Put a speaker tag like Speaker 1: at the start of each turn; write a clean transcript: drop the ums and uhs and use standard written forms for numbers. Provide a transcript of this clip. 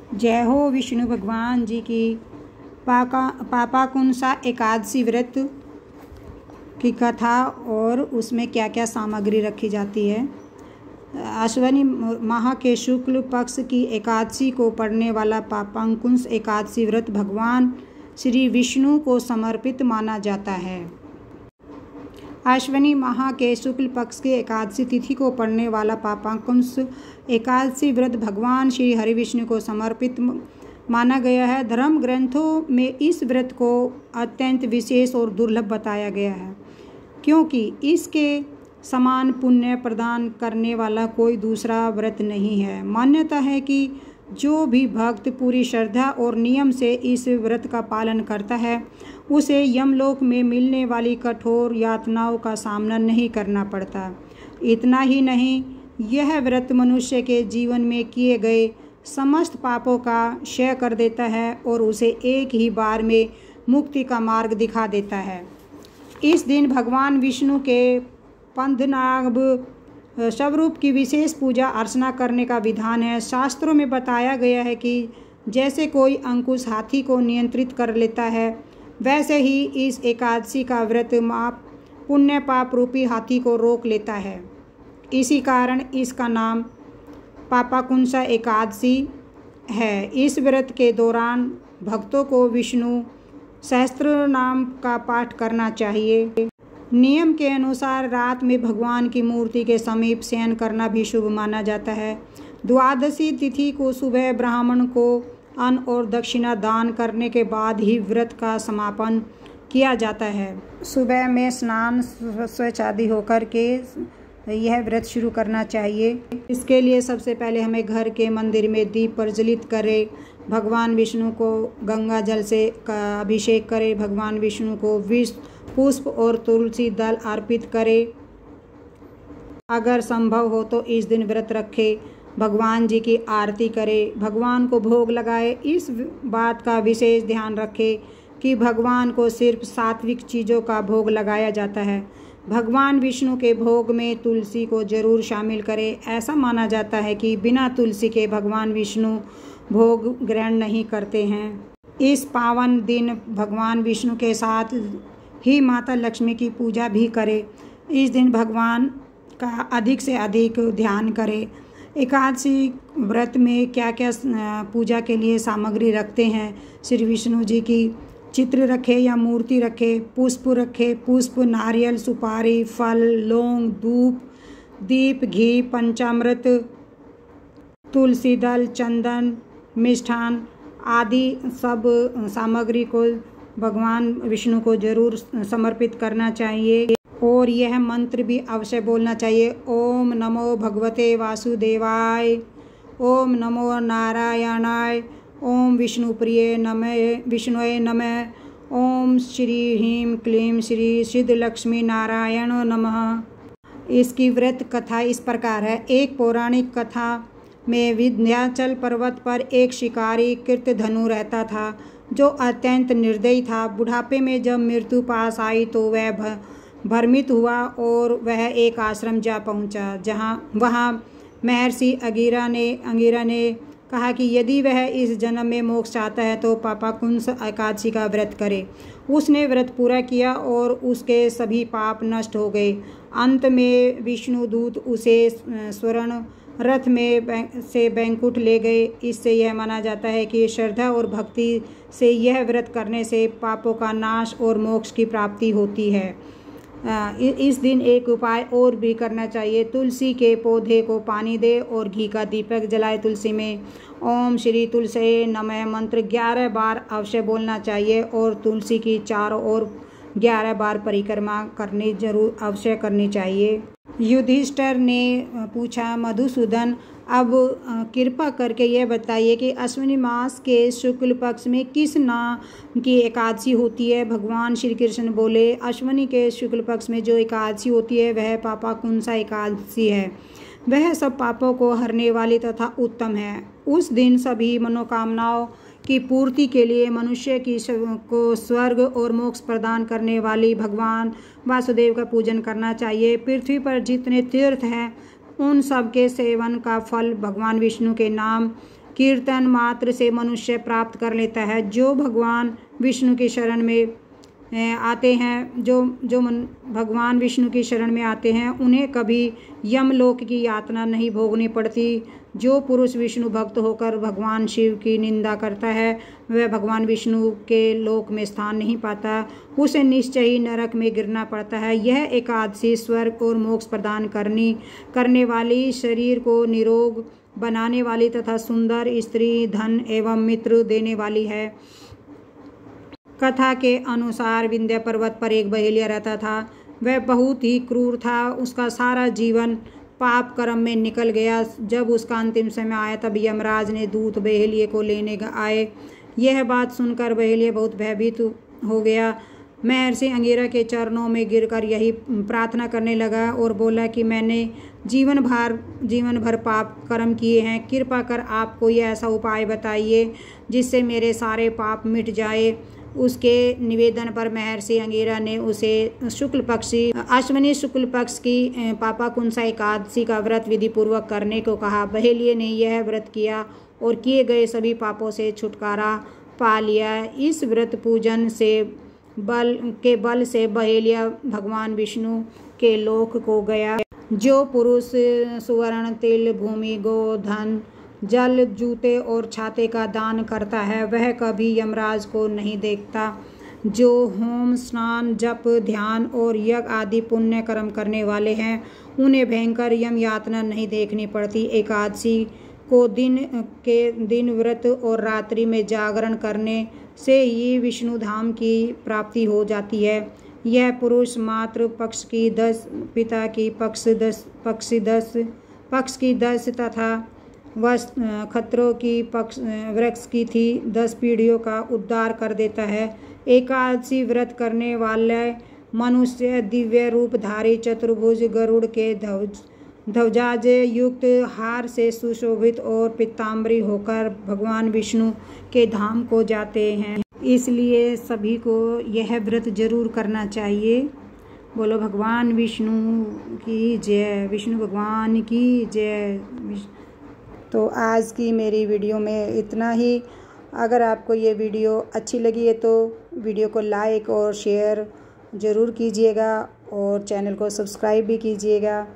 Speaker 1: जय हो विष्णु भगवान जी की। पापाकुंसा एकादशी व्रत की कथा और उसमें क्या क्या सामग्री रखी जाती है। अश्विनी माह के शुक्ल पक्ष की एकादशी को पढ़ने वाला पापाकुंस एकादशी व्रत भगवान श्री विष्णु को समर्पित माना जाता है। अश्विनी माह के शुक्ल पक्ष की एकादशी तिथि को पढ़ने वाला पापाकुंस एकादशी व्रत भगवान श्री हरि विष्णु को समर्पित माना गया है। धर्म ग्रंथों में इस व्रत को अत्यंत विशेष और दुर्लभ बताया गया है, क्योंकि इसके समान पुण्य प्रदान करने वाला कोई दूसरा व्रत नहीं है। मान्यता है कि जो भी भक्त पूरी श्रद्धा और नियम से इस व्रत का पालन करता है, उसे यमलोक में मिलने वाली कठोर यातनाओं का सामना नहीं करना पड़ता। इतना ही नहीं, यह व्रत मनुष्य के जीवन में किए गए समस्त पापों का क्षय कर देता है और उसे एक ही बार में मुक्ति का मार्ग दिखा देता है। इस दिन भगवान विष्णु के पंद्नाभ स्वरूप की विशेष पूजा अर्चना करने का विधान है। शास्त्रों में बताया गया है कि जैसे कोई अंकुश हाथी को नियंत्रित कर लेता है, वैसे ही इस एकादशी का व्रत पुण्य पाप रूपी हाथी को रोक लेता है। इसी कारण इसका नाम पापाकुंसा एकादशी है। इस व्रत के दौरान भक्तों को विष्णु सहस्त्र नाम का पाठ करना चाहिए। नियम के अनुसार रात में भगवान की मूर्ति के समीप शयन करना भी शुभ माना जाता है। द्वादशी तिथि को सुबह ब्राह्मण को अन्न और दक्षिणा दान करने के बाद ही व्रत का समापन किया जाता है। सुबह में स्नान स्वच्छ आदि होकर के यह व्रत शुरू करना चाहिए। इसके लिए सबसे पहले हमें घर के मंदिर में दीप प्रज्वलित करें, भगवान विष्णु को गंगा जल से अभिषेक करें, भगवान विष्णु को विष पुष्प और तुलसी दल अर्पित करें। अगर संभव हो तो इस दिन व्रत रखें, भगवान जी की आरती करें, भगवान को भोग लगाए। इस बात का विशेष ध्यान रखें कि भगवान को सिर्फ सात्विक चीज़ों का भोग लगाया जाता है। भगवान विष्णु के भोग में तुलसी को जरूर शामिल करें। ऐसा माना जाता है कि बिना तुलसी के भगवान विष्णु भोग ग्रहण नहीं करते हैं। इस पावन दिन भगवान विष्णु के साथ ही माता लक्ष्मी की पूजा भी करें। इस दिन भगवान का अधिक से अधिक ध्यान करें। एकादशी व्रत में क्या क्या पूजा के लिए सामग्री रखते हैं। श्री विष्णु जी की चित्र रखे या मूर्ति रखे, पुष्प रखे, पुष्प, नारियल, सुपारी, फल, लौंग, धूप, दीप, घी, पंचामृत, तुलसी दल, चंदन, मिष्ठान आदि सब सामग्री को भगवान विष्णु को जरूर समर्पित करना चाहिए। और यह मंत्र भी अवश्य बोलना चाहिए। ओम नमो भगवते वासुदेवाय, ओम नमो नारायणाय, ओम विष्णुप्रिय नमः विष्णुये नमः, ओम श्री ह्रीं क्लीं श्री सिद्ध लक्ष्मी नारायण नमः। इसकी व्रत कथा इस प्रकार है। एक पौराणिक कथा में विंध्याचल पर्वत पर एक शिकारी कृतधनु रहता था, जो अत्यंत निर्दयी था। बुढ़ापे में जब मृत्यु पास आई तो वह भ्रमित हुआ और वह एक आश्रम जा पहुंचा। वहाँ महर्षि अंगिरा ने कहा कि यदि वह इस जन्म में मोक्ष चाहता है तो पापाकुंस एकादशी का व्रत करे। उसने व्रत पूरा किया और उसके सभी पाप नष्ट हो गए। अंत में विष्णु दूत उसे स्वर्ण रथ में से बैंकुट ले गए। इससे यह माना जाता है कि श्रद्धा और भक्ति से यह व्रत करने से पापों का नाश और मोक्ष की प्राप्ति होती है। इस दिन एक उपाय और भी करना चाहिए। तुलसी के पौधे को पानी दे और घी का दीपक जलाए। तुलसी में ओम श्री तुलसी नमः मंत्र 11 बार अवश्य बोलना चाहिए और तुलसी की चारों ओर 11 बार परिक्रमा करनी जरूर अवश्य करनी चाहिए। युधिष्ठिर ने पूछा, मधुसूदन, अब कृपा करके यह बताइए कि अश्विनी मास के शुक्ल पक्ष में किस नाम की एकादशी होती है। भगवान श्री कृष्ण बोले, अश्विनी के शुक्ल पक्ष में जो एकादशी होती है वह पापाकुंसा एकादशी है। वह सब पापों को हरने वाली तथा उत्तम है। उस दिन सभी मनोकामनाओं की पूर्ति के लिए मनुष्य को स्वर्ग और मोक्ष प्रदान करने वाली भगवान वासुदेव का पूजन करना चाहिए। पृथ्वी पर जितने तीर्थ हैं उन सब के सेवन का फल भगवान विष्णु के नाम कीर्तन मात्र से मनुष्य प्राप्त कर लेता है। जो भगवान विष्णु की शरण में आते हैं भगवान विष्णु की शरण में आते हैं उन्हें कभी यमलोक की यातना नहीं भोगनी पड़ती। जो पुरुष विष्णु भक्त होकर भगवान शिव की निंदा करता है वह भगवान विष्णु के लोक में स्थान नहीं पाता, उसे निश्चय ही नरक में गिरना पड़ता है। यह एकादशी स्वर्ग और मोक्ष प्रदान करने वाली, शरीर को निरोग बनाने वाली तथा सुंदर स्त्री, धन एवं मित्र देने वाली है। कथा के अनुसार विंध्य पर्वत पर एक बहेलिया रहता था। वह बहुत ही क्रूर था। उसका सारा जीवन पाप कर्म में निकल गया। जब उसका अंतिम समय आया तब यमराज ने दूत बहेलिये को लेने आए। यह बात सुनकर बहेलिया बहुत भयभीत हो गया। महर्षि अंगिरा के चरणों में गिरकर यही प्रार्थना करने लगा और बोला कि मैंने जीवन भर पाप कर्म किए हैं। कृपा कर आप कोई ऐसा उपाय बताइए जिससे मेरे सारे पाप मिट जाए। उसके निवेदन पर महर्षि अंगिरा ने उसे अश्विनी शुक्ल पक्ष की पापाकुंसा एकादशी का व्रत विधि पूर्वक करने को कहा। बहेलिये ने यह व्रत किया और किए गए सभी पापों से छुटकारा पा लिया। इस व्रत पूजन से बल से बहेलिया भगवान विष्णु के लोक को गया। जो पुरुष सुवर्ण, तिल, भूमि, गो, धन, जल, जूते और छाते का दान करता है वह कभी यमराज को नहीं देखता। जो होम, स्नान, जप, ध्यान और यज्ञ आदि पुण्य कर्म करने वाले हैं उन्हें भयंकर यम यातना नहीं देखनी पड़ती। एकादशी को दिन व्रत और रात्रि में जागरण करने से ही विष्णु धाम की प्राप्ति हो जाती है। यह पुरुष मातृ पक्ष की 10, पिता की पक्ष की 10 तथा खतरों की वृक्ष की थी 10 पीढ़ियों का उद्धार कर देता है। एकादशी व्रत करने वाले मनुष्य दिव्य रूपधारी चतुर्भुज गरुड़ के ध्वजाज युक्त हार से सुशोभित और पीताम्बरी होकर भगवान विष्णु के धाम को जाते हैं। इसलिए सभी को यह व्रत जरूर करना चाहिए। बोलो भगवान विष्णु की जय, विष्णु भगवान की जय। तो आज की मेरी वीडियो में इतना ही। अगर आपको ये वीडियो अच्छी लगी है तो वीडियो को लाइक और शेयर ज़रूर कीजिएगा और चैनल को सब्सक्राइब भी कीजिएगा।